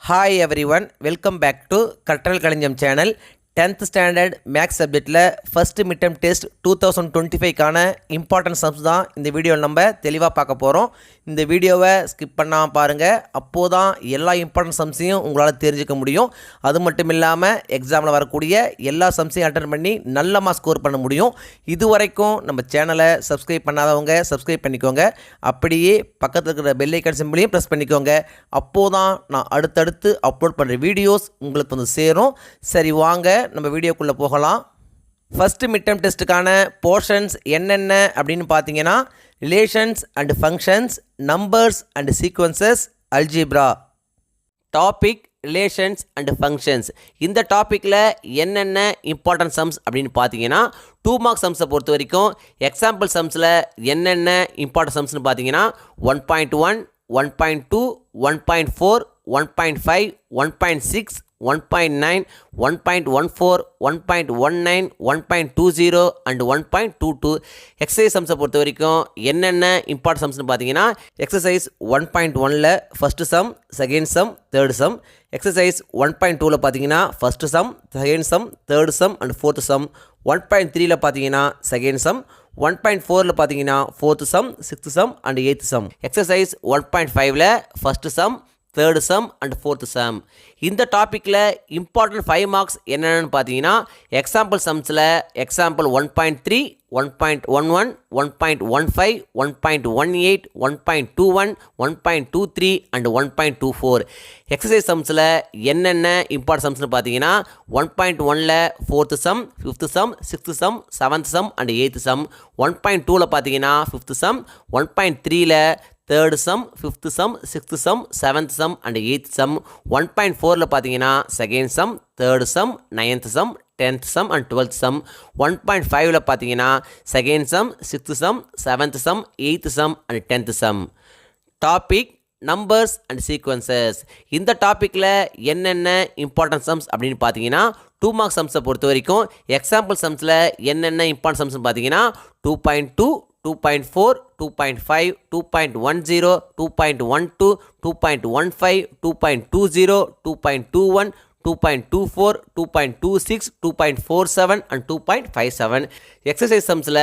Hi everyone, welcome back to Katral Kalinjam channel. 10th standard maths சப்ஜெக்டில் first mid term test 2025க்கான important sums தான் இந்த வீடியோவில் நம்ம தெளிவாக பார்க்க போகிறோம். இந்த வீடியோவை ஸ்கிப் பண்ணாமல் பாருங்கள். அப்போது தான் எல்லா இம்பார்ட்டன்ட் சம்ஸையும் உங்களால் தெரிஞ்சுக்க முடியும். அது மட்டும் இல்லாமல் எக்ஸாமில் வரக்கூடிய எல்லா சம்ஸையும் அட்டன் பண்ணி நல்லமாக ஸ்கோர் பண்ண முடியும். இது வரைக்கும் நம்ம சேனலை சப்ஸ்கிரைப் பண்ணாதவங்க சப்ஸ்கிரைப் பண்ணிக்கோங்க. அப்படியே பக்கத்தில் இருக்கிற பெல் ஐக்கான் சிம்பிளையும் ப்ரெஸ் பண்ணிக்கோங்க. அப்போது தான் நான் அடுத்தடுத்து அப்லோட் பண்ணுற வீடியோஸ் உங்களுக்கு வந்து சேரும். சரி, வாங்க நம்ம வீடியோக்குள்ளே போகலாம். ஃபஸ்ட்டு மிட் டெர்ம் டெஸ்ட்டுக்கான போர்ஷன்ஸ் என்னென்ன அப்படின்னு பார்த்தீங்கன்னா, relations and functions, numbers and sequences, algebra. Topic relations and functions. இந்த டாப்பிக்கில் என்னென்ன இம்பார்ட்டன்ட் சம்ஸ் அப்படின்னு பார்த்தீங்கன்னா, 2 மார்க் சம்ஸை பொறுத்த வரைக்கும் எக்ஸாம்பிள் சம்ஸில் என்னென்ன இம்பார்ட்டன்ட் சம்ஸ்னு பார்த்தீங்கன்னா 1.1, 1.2, 1.4, 1.5, 1.6, 1.9, 1.14, 1.19, 1.20 and 1.22. எக்ஸசைஸ் சம்ஸை பொறுத்த வரைக்கும் என்னென்ன இம்பார்ட்டன்ட் சம்ஸ்னு பார்த்தீங்கன்னா, எக்ஸசைஸ் 1.1ல் first sum, second sum, third sum. Exercise 1.2ல் பார்த்தீங்கன்னா first sum, second sum, third sum and fourth sum. 1.3ல் பார்த்தீங்கன்னா செகண்ட் சம். 1.4ல் பார்த்தீங்கன்னா fourth sum, sixth sum and eighth sum. Exercise 1.5ல் first sum, third sum and fourth sum. இந்த டாப்பிக்கில் important 5 marks என்னென்னு பார்த்தீங்கன்னா, எக்ஸாம்பிள் சம்ஸில் எக்ஸாம்பிள் 1.3, 1.11, 1.15, 1.18, 1.21, 1.23 அண்ட் 1.24. எக்ஸசைஸ் சம்ஸில் என்னென்ன இம்பார்ட்டன்ட் சம்ஸ்னு பார்த்தீங்கன்னா, 1.1ல் fourth sum, fifth sum, sixth sum, seventh sum and eighth sum. 1.2ல் பார்த்தீங்கன்னா ஃபிஃப்த்து சம். 1.3ல் third sum, fifth sum, sixth sum, seventh sum and eighth sum. 1.4ல் பார்த்தீங்கன்னா second sum, third sum, ninth sum, 10th sum and 12th sum. 1.5ல் பார்த்தீங்கன்னா second sum, sixth sum, seventh sum, eighth sum and 10th sum. Topic numbers and sequences. இந்த டாப்பிக்கில் என்னென்ன important sums அப்படின்னு பார்த்தீங்கன்னா, 2 mark சம்ஸை பொறுத்த வரைக்கும் எக்ஸாம்பிள் சம்ஸில் என்னென்ன இம்பார்ட்டன்ட் சம்ஸ்னு பார்த்தீங்கன்னா 2.2, 2.4, 2.5, 2.10, 2.12, 2.15, 2.20, 2.21, 2.24, 2.26, 2.47 and 2.57. எக்ஸசைஸ் சம்ஸில்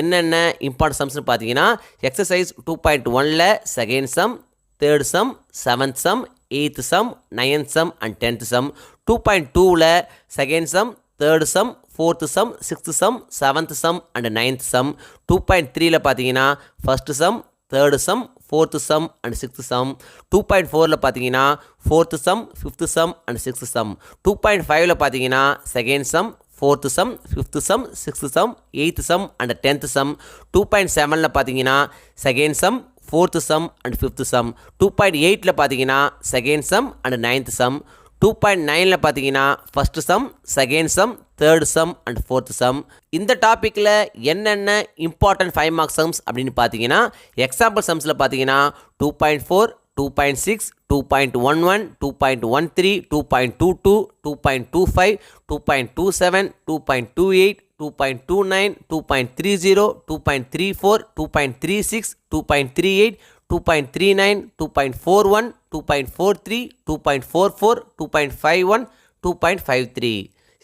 என்னென்ன இம்பார்ட்டன்ட் சம்ஸ்னு பார்த்தீங்கன்னா, எக்ஸசைஸ் 2.1ல் second sum, third sum, seventh sum, eighth sum, ninth sum and 10th sum. 2.2ல் second sum, third sum, fourth sum, sixth sum, seventh sum and 9th sum. 2.3ல் பார்த்தீங்கன்னா first sum, third sum, fourth sum and sixth sum. 2.4ல் பார்த்தீங்கன்னா fourth sum, fifth sum and sixth sum. 2.5ல் பார்த்தீங்கன்னா second sum, fourth sum, fifth sum, sixth sum, eighth sum and 10th sum. 2.7ல் பார்த்தீங்கன்னா second sum, fourth sum and fifth sum. 2.8ல் பார்த்தீங்கன்னா second sum and 9th sum. 2.9ல் பார்த்தீங்கன்னா first sum, second sum, third sum and fourth sum. இந்த டாப்பிக்கில் என்னென்ன important 5 mark sums அப்படின்னு பார்த்தீங்கன்னா, எக்ஸாம்பிள் சம்ஸில் பார்த்தீங்கன்னா 2.4, 2.6, 2.11, 2.13, 2.22, 2.25, 2.27, 2.28, 2.29, 2.30, 2.34, 2.36, 2.38, 2.39, 2.41, 2.43, 2.44, 2.51, 2.53.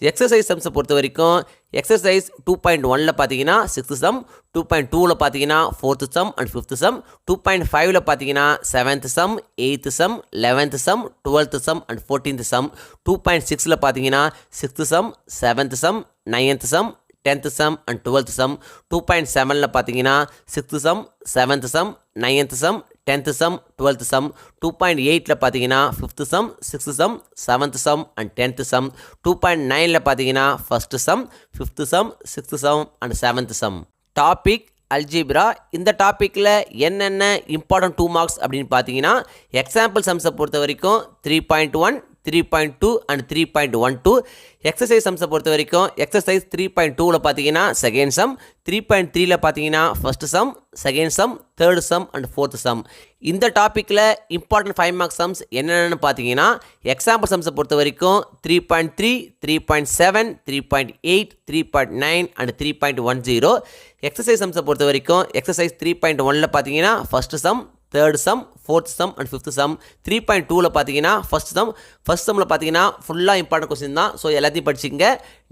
எக்ஸசைஸ் சம்ஸை பொறுத்த வரைக்கும் எக்ஸசைஸ் 2.1ல் பார்த்தீங்கன்னா சிக்ஸ்த்து சம், 2.2ல் பார்த்தீங்கன்னா fourth sum and fifth sum, 2.5ல் பார்த்தீங்கன்னா seventh sum, eighth sum, 11th sum, 12th sum and 14th sum. 2.6ல் பார்த்தீங்கன்னா sixth sum, seventh sum, 9th sum, 10th sum and 12th sum. 2.7ல் பார்த்தீங்கன்னா sixth sum, seventh sum, 9th sum, 10th sum, 12th sum. 2.8ல் பார்த்தீங்கன்னா fifth sum, sixth sum, seventh sum and 10th sum. 2.9ல் பார்த்தீங்கன்னா first sum, fifth sum, sixth sum and 7th sum. Topic algebra. இந்த டாப்பிக்கில் என்னென்ன important 2 marks அப்படின்னு பார்த்தீங்கன்னா, example சம்ஸை பொறுத்த வரைக்கும் 3.1, 3.2 அண்ட் 3.12. எக்ஸசைஸ் சம்ஸை பொறுத்த வரைக்கும் எக்ஸசைஸ் 3.2ல் பார்த்தீங்கன்னா செகண்ட் சம், 3.3ல் பார்த்தீங்கன்னா first sum, second sum, third sum and fourth sum. இந்த டாப்பிக்கில் இம்பார்ட்டன்ட் 5 மார்க் சம்ஸ் என்னென்னு பார்த்தீங்கன்னா, எக்ஸாம்பிள் சம்ஸை பொறுத்த வரைக்கும் 3.3, 3.7, 3.8, 3.9 அண்ட் 3.10. எக்ஸசைஸ் சம்ஸை பொறுத்த வரைக்கும் எக்ஸசைஸ் 3.1ல் பார்த்தீங்கன்னா first sum, third sum, 4th sum and 5th sum. 3.2ல பார்த்தீங்கன்னா ஃபர்ஸ்ட் சம்மில் பார்த்தீங்கன்னா ஃபுல்லாக இம்பார்ட்டன்ட் கொஸ்டின் தான். ஸோ எல்லாத்தையும் படிச்சுங்க.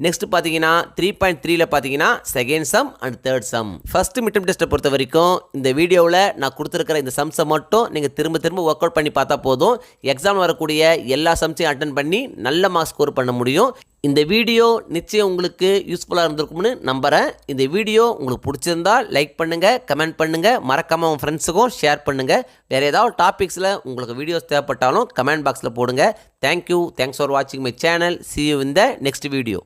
நெக்ஸ்ட் பார்த்தீங்கன்னா 3.3ல பார்த்தீங்கன்னா second sum and third sum. First midterm டெஸ்ட்டை பொறுத்த வரைக்கும் இந்த வீடியோவில் நான் கொடுத்துருக்கிற இந்த சம்ஸை மட்டும் நீங்கள் திரும்ப ஒர்க் அவுட் பண்ணி பார்த்தா போதும். எக்ஸாம் வரக்கூடிய எல்லா சம்ஸையும் அட்டன் பண்ணி நல்ல மார்க்ஸ் ஸ்கோர் பண்ண முடியும். இந்த வீடியோ நிச்சயம் உங்களுக்கு யூஸ்ஃபுல்லாக இருந்திருக்கும்னு நம்புகிறேன். இந்த வீடியோ உங்களுக்கு பிடிச்சிருந்தா லைக் பண்ணுங்கள், கமெண்ட் பண்ணுங்கள், மறக்காமல் உங்கள் ஃப்ரெண்ட்ஸுக்கும் ஷேர் பண்ணுங்கள். வேறு ஏதாவது டாபிக்ஸில் உங்களுக்கு வீடியோஸ் தேவைப்பட்டாலும் கமெண்ட் பாக்ஸில் போடுங்க. தேங்க்யூ. தேங்க்ஸ் ஃபார் வாட்சிங் my channel. See you in the next video.